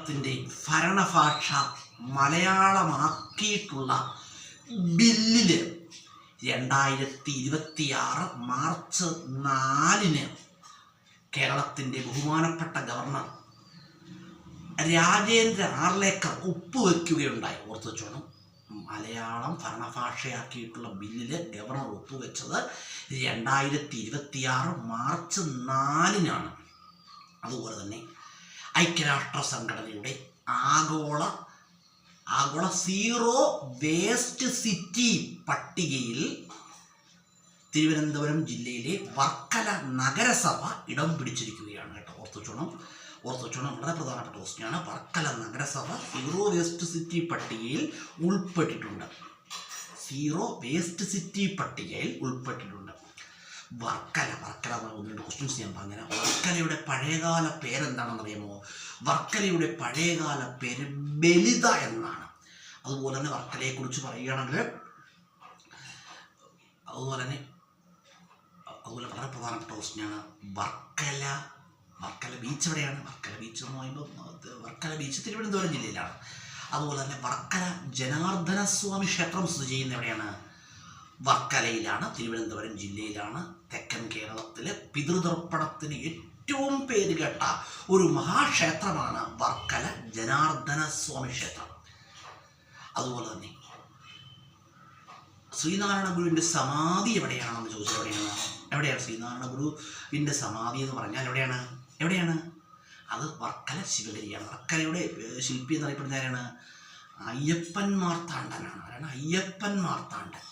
കേരളത്തിൻ്റെ ഭരണഭാഷ മലയാളമാക്കിയിട്ടുള്ള ബില്ലിൽ 2026 മാർച്ച് 4 കേരളത്തിൻ്റെ ബഹുമാനപ്പെട്ട ഗവർണർ രാജേന്ദ്ര ആർലേക്കർ ഒപ്പുവെക്കുകയുണ്ടായി. ഓർത്തു വെച്ചോണം, മലയാളം ഭരണഭാഷയാക്കിയിട്ടുള്ള ബില്ലിൽ ഗവർണർ ഒപ്പുവെച്ചത് 2026 മാർച്ച് 4 അതുപോലെ തന്നെ ഐക്യരാഷ്ട്ര സംഘടനയുടെ ആഗോള സീറോ വേസ്റ്റ് സിറ്റി പട്ടികയിൽ തിരുവനന്തപുരം ജില്ലയിലെ വർക്കല നഗരസഭ ഇടം പിടിച്ചിരിക്കുകയാണ് കേട്ടോ. ഓർത്തുവെച്ചോണം, വളരെ പ്രധാനപ്പെട്ട ക്വസ്റ്റ്യനാണ്. വർക്കല നഗരസഭ സീറോ വേസ്റ്റ് സിറ്റി പട്ടികയിൽ ഉൾപ്പെട്ടിട്ടുണ്ട്. സീറോ വേസ്റ്റ് സിറ്റി പട്ടികയിൽ ഉൾപ്പെട്ടിട്ടുണ്ട്. വർക്കല 1-2 ക്വസ്റ്റ്യൻസ് ഞാൻ പറഞ്ഞുതരാം. വർക്കലയുടെ പഴയകാല പേരെന്താണെന്ന് അറിയാമോ? വർക്കലയുടെ പഴയകാല പേര് ബലിത എന്നാണ്. അതുപോലെ തന്നെ വർക്കലയെക്കുറിച്ച് പറയുകയാണെങ്കിൽ അതുപോലെ വളരെ പ്രധാനപ്പെട്ട ക്വസ്റ്റ്യനാണ് വർക്കല ബീച്ച് എവിടെയാണ്? വർക്കല ബീച്ച് എന്ന് പറയുമ്പോൾ വർക്കല ബീച്ച് തിരുവനന്തപുരം ജില്ലയിലാണ്. അതുപോലെ തന്നെ വർക്കല ജനാർദ്ദന സ്വാമി ക്ഷേത്രം സ്ഥിതി ചെയ്യുന്ന എവിടെയാണ്? വർക്കലയിലാണ്, തിരുവനന്തപുരം ജില്ലയിലാണ്. തെക്കൻ കേരളത്തിലെ പിതൃതർപ്പണത്തിന് ഏറ്റവും പേരുകേട്ട ഒരു മഹാക്ഷേത്രമാണ് വർക്കല ജനാർദ്ദന സ്വാമി ക്ഷേത്രം. അതുപോലെ തന്നെ ശ്രീനാരായണ ഗുരുവിൻ്റെ സമാധി എവിടെയാണെന്ന് ചോദിച്ചാൽ എവിടെയാണ് ശ്രീനാരായണ ഗുരുവിൻ്റെ സമാധി എന്ന് പറഞ്ഞാൽ എവിടെയാണ്? അത് വർക്കല ശിവഗിരിയാണ്. വർക്കലയുടെ ശില്പി എന്നറിയപ്പെടുന്ന ആരാണ്? അയ്യപ്പൻ മാർത്താണ്ഡനാണ്. അയ്യപ്പൻ മാർത്താണ്ഡൻ.